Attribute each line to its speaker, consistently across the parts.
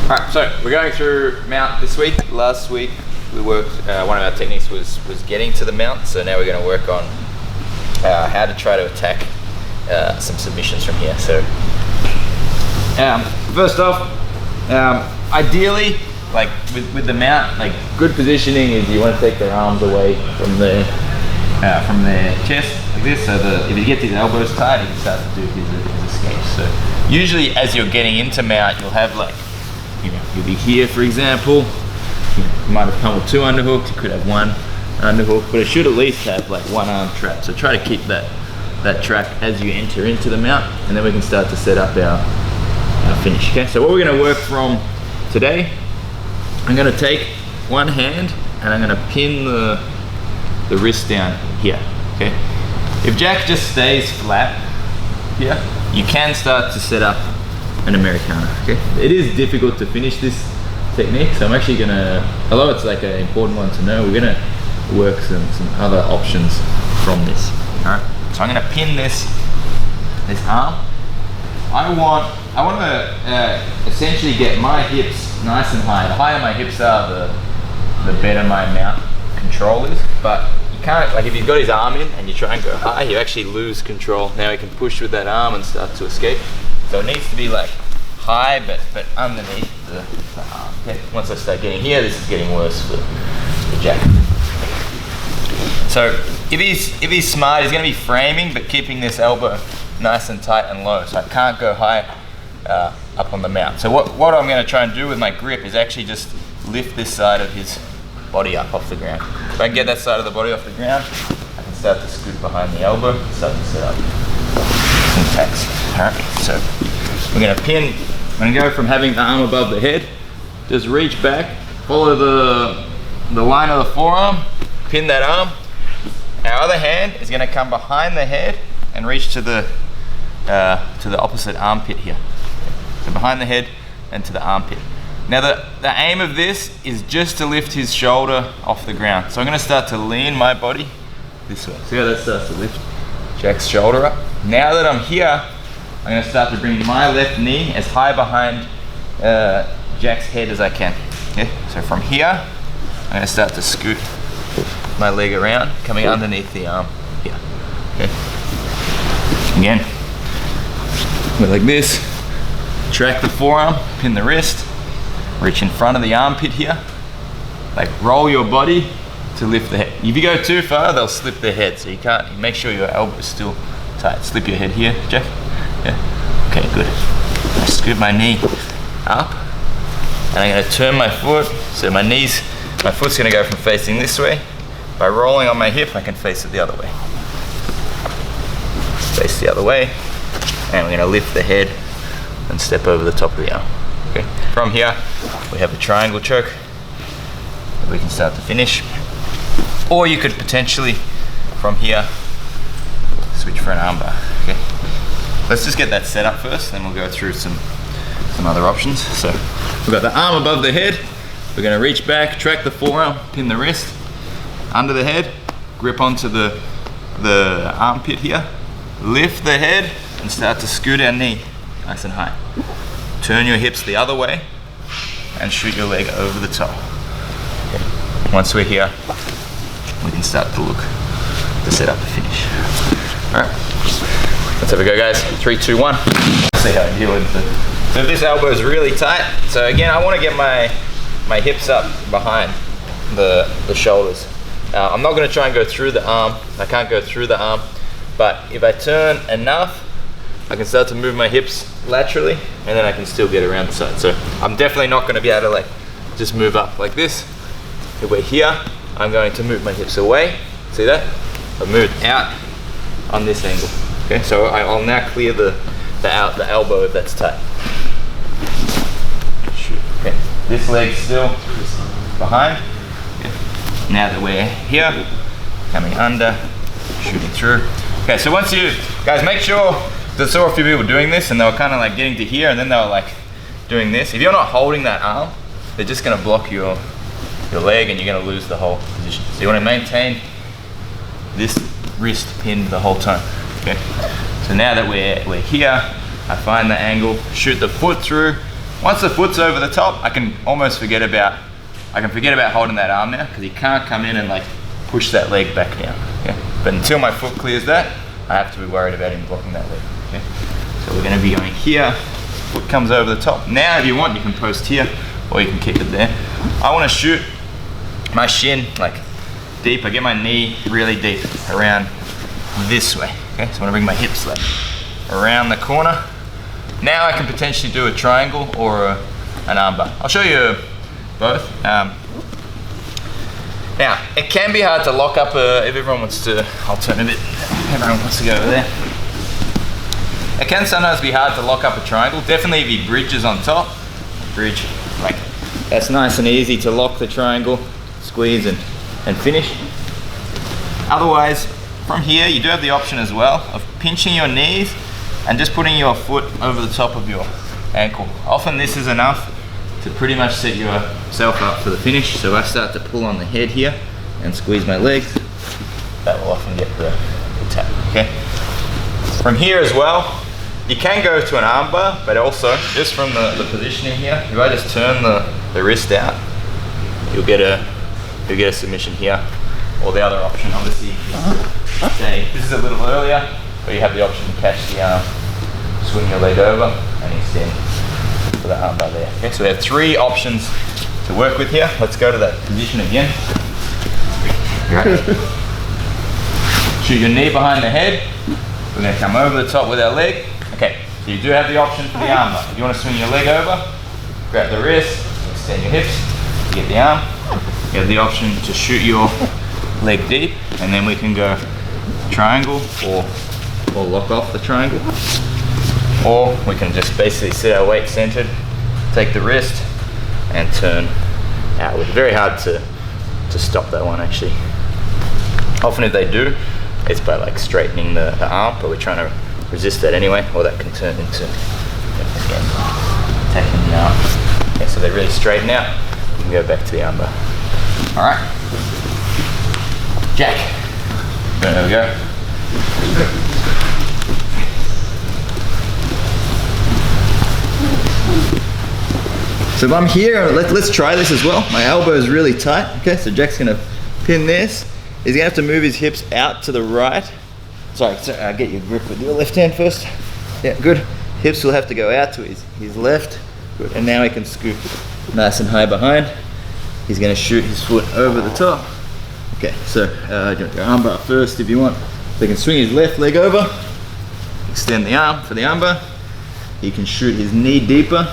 Speaker 1: Alright, so we're going through mount this week. Last week we worked, one of our techniques was getting to the mount, so now we're going to work on how to try to attack some submissions from here. So first off, ideally, like with the mount, like good positioning is you want to take their arms away from their chest like this, so that if you get these elbows tight, you can start to do his escape. So usually as you're getting into mount, you'll have like, you'll be here, for example. You might have come with 2 underhooks, you could have 1 underhook, but it should at least have like 1 arm trap. So try to keep that trap as you enter into the mount, and then we can start to set up our finish. Okay, so what we're going to work from today, I'm going to take one hand and I'm going to pin the wrist down here. Okay, if Jack just stays flat here, you can start to set up an Americana. Okay, it is difficult to finish this technique, so I'm actually gonna, although it's like an important one to know, we're gonna work some other options from this. All right, so I'm gonna pin this arm. I want to essentially get my hips nice and high. The higher my hips are, the better my mount control is. But you can't, like if you've got his arm in and you try and go high, you actually lose control. Now he can push with that arm and start to escape. So it needs to be like high, but underneath the arm. Okay. Once I start getting here, this is getting worse for Jack. So if he's smart, he's going to be framing, but keeping this elbow nice and tight and low. So I can't go high up on the mount. So what I'm going to try and do with my grip is actually just lift this side of his body up off the ground. If I can get that side of the body off the ground, I can start to scoot behind the elbow, start to set up some attacks. Alright, so we're going to pin. I'm going to go from having the arm above the head, just reach back, follow the line of the forearm, pin that arm. Our other hand is going to come behind the head and reach to the opposite armpit here. So behind the head and to the armpit. Now the aim of this is just to lift his shoulder off the ground. So I'm going to start to lean my body this way. See how that starts to lift Jack's shoulder up? Now that I'm here, I'm going to start to bring my left knee as high behind Jack's head as I can. Okay? So from here, I'm going to start to scoot my leg around, coming underneath the arm here. Okay? Again, go like this, track the forearm, pin the wrist, reach in front of the armpit here, like roll your body to lift the head. If you go too far, they'll slip their head, so you can't, make sure your elbow is still tight. Slip your head here, Jack. Yeah. Okay, good. I scoot my knee up, and I'm going to turn my foot, so my foot's going to go from facing this way. By rolling on my hip, I can face it the other way. Face the other way, and we're going to lift the head and step over the top of the arm. Okay. From here, we have a triangle choke that we can start to finish. Or you could potentially, from here, switch for an armbar. Okay. Let's just get that set up first, then we'll go through some other options. So we've got the arm above the head. We're going to reach back, track the forearm, pin the wrist under the head, grip onto the armpit here, lift the head and start to scoot our knee nice and high. Turn your hips the other way and shoot your leg over the top. Okay. Once we're here, we can start to look to set up the finish. All right, let's have a go, guys. 3, 2, 1. See how I deal with it. So if this elbow is really tight, so again, I want to get my hips up behind the shoulders. I'm not going to try and go through the arm. I can't go through the arm, but if I turn enough, I can start to move my hips laterally, and then I can still get around the side. So I'm definitely not going to be able to like just move up like this. If we're here, I'm going to move my hips away. See that? I've moved out on this angle. Okay, so I'll now clear the elbow if that's tight. Shoot. Okay, this leg's still behind. Okay. Now that we're here, coming under, shooting through. Okay, so once you guys make sure, I saw a few people doing this and they were kind of like getting to here and then they were like doing this. If you're not holding that arm, they're just going to block your leg and you're going to lose the whole position. So you want to maintain this wrist pinned the whole time. Okay. So now that we're here, I find the angle, shoot the foot through, Once the foot's over the top, I can forget about holding that arm now, because he can't come in and like push that leg back down. Okay? But until my foot clears that, I have to be worried about him blocking that leg. Okay? So we're going to be going here, foot comes over the top. Now if you want, you can post here, or you can keep it there. I want to shoot my shin like deep. I get my knee really deep around this way. Okay, so I want to bring my hips like around the corner. Now I can potentially do a triangle or an armbar. I'll show you both. Now, it can be hard to lock up if everyone wants to, I'll turn a bit, everyone wants to go over there. It can sometimes be hard to lock up a triangle. Definitely if he bridges on top, bridge, like that's nice and easy to lock the triangle, squeeze and finish. Otherwise, from here, you do have the option as well of pinching your knees and just putting your foot over the top of your ankle. Often this is enough to pretty much set yourself up for the finish. So I start to pull on the head here and squeeze my legs. That will often get the tap, okay? From here as well, you can go to an armbar, but also just from the positioning here, if I just turn the wrist out, you'll get a submission here. Or the other option, obviously, is say, this is a little earlier, where you have the option to catch the arm, swing your leg over, and extend for the armbar there. Okay, so we have 3 options to work with here. Let's go to that position again. Right. Shoot your knee behind the head. We're going to come over the top with our leg. Okay, so you do have the option for the armbar. If you want to swing your leg over, grab the wrist, extend your hips to get the arm. You have the option to shoot your leg deep, and then we can go triangle or lock off the triangle, or we can just basically sit our weight centered, take the wrist and turn outward. Very hard to stop that one actually. Often if they do, it's by like straightening the arm, but we're trying to resist that anyway, or that can turn into again, taking the arm. Okay, so they really straighten out, you can go back to the armbar. All right. Jack. There we go. So if I'm here, let's try this as well. My elbow is really tight. Okay, so Jack's gonna pin this. He's gonna have to move his hips out to the right. Sorry, get your grip with your left hand first. Yeah, good. Hips will have to go out to his left. Good, and now he can scoop nice and high behind. He's gonna shoot his foot over the top. Okay, so do your armbar first if you want. So he can swing his left leg over, extend the arm for the armbar. He can shoot his knee deeper.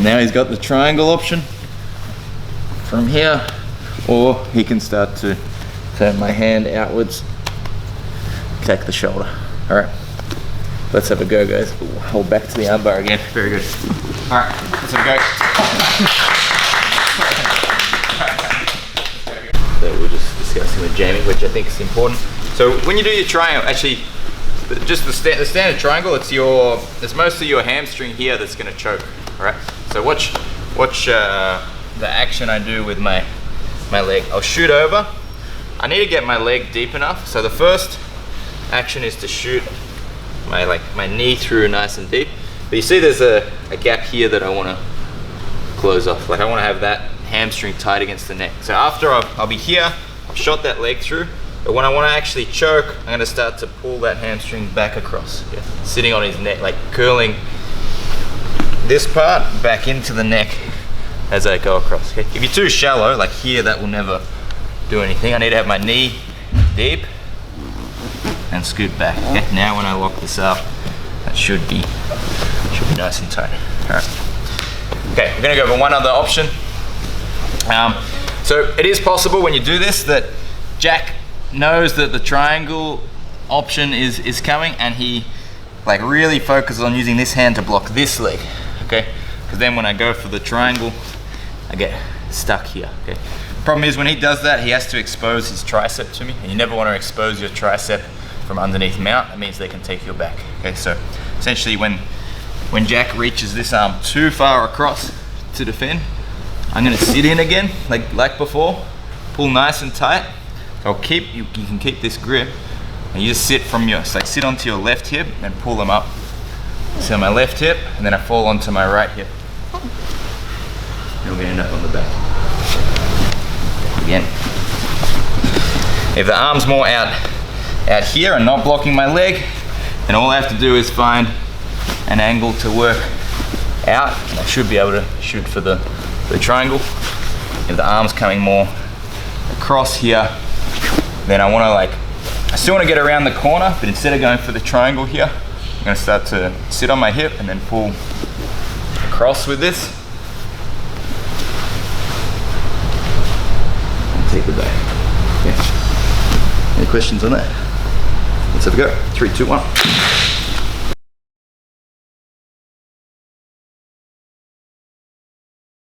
Speaker 1: Now he's got the triangle option from here, or he can start to turn my hand outwards, attack the shoulder. All right, let's have a go, guys. Ooh, hold back to the armbar again. Very good. All right, let's have a go. So we're just discussing with Jamie, which I think is important. So when you do your triangle, actually, just the standard triangle, it's mostly your hamstring here that's going to choke. All right. So watch the action I do with my leg. I'll shoot over. I need to get my leg deep enough. So the first action is to shoot my knee through nice and deep. But you see, there's a gap here that I want to close off. Like I want to have that hamstring tight against the neck. So after I'll be here, I've shot that leg through, but when I want to actually choke, I'm going to start to pull that hamstring back across, sitting on his neck, like curling this part back into the neck as I go across. Okay? If you're too shallow, like here, that will never do anything. I need to have my knee deep and scoot back. Okay? Now when I lock this up, that should be nice and tight. All right. Okay, we're going to go over one other option. So it is possible when you do this that Jack knows that the triangle option is coming, and he like really focuses on using this hand to block this leg, okay? Because then when I go for the triangle, I get stuck here, okay? Problem is when he does that, he has to expose his tricep to me, and you never want to expose your tricep from underneath mount. That means they can take your back, okay? So essentially when Jack reaches this arm too far across to defend, I'm gonna sit in again, like before, pull nice and tight. So you can keep this grip, and you just sit from sit onto your left hip and pull them up onto my left hip, and then I fall onto my right hip. And we're gonna end up on the back. Again. If the arm's more out here and not blocking my leg, then all I have to do is find an angle to work out, and I should be able to shoot for the triangle. If the arm's coming more across here, then I still want to get around the corner, but instead of going for the triangle here, I'm going to start to sit on my hip and then pull across with this. And take the back. Okay. Any questions on that? Let's have a go. 3, 2, 1.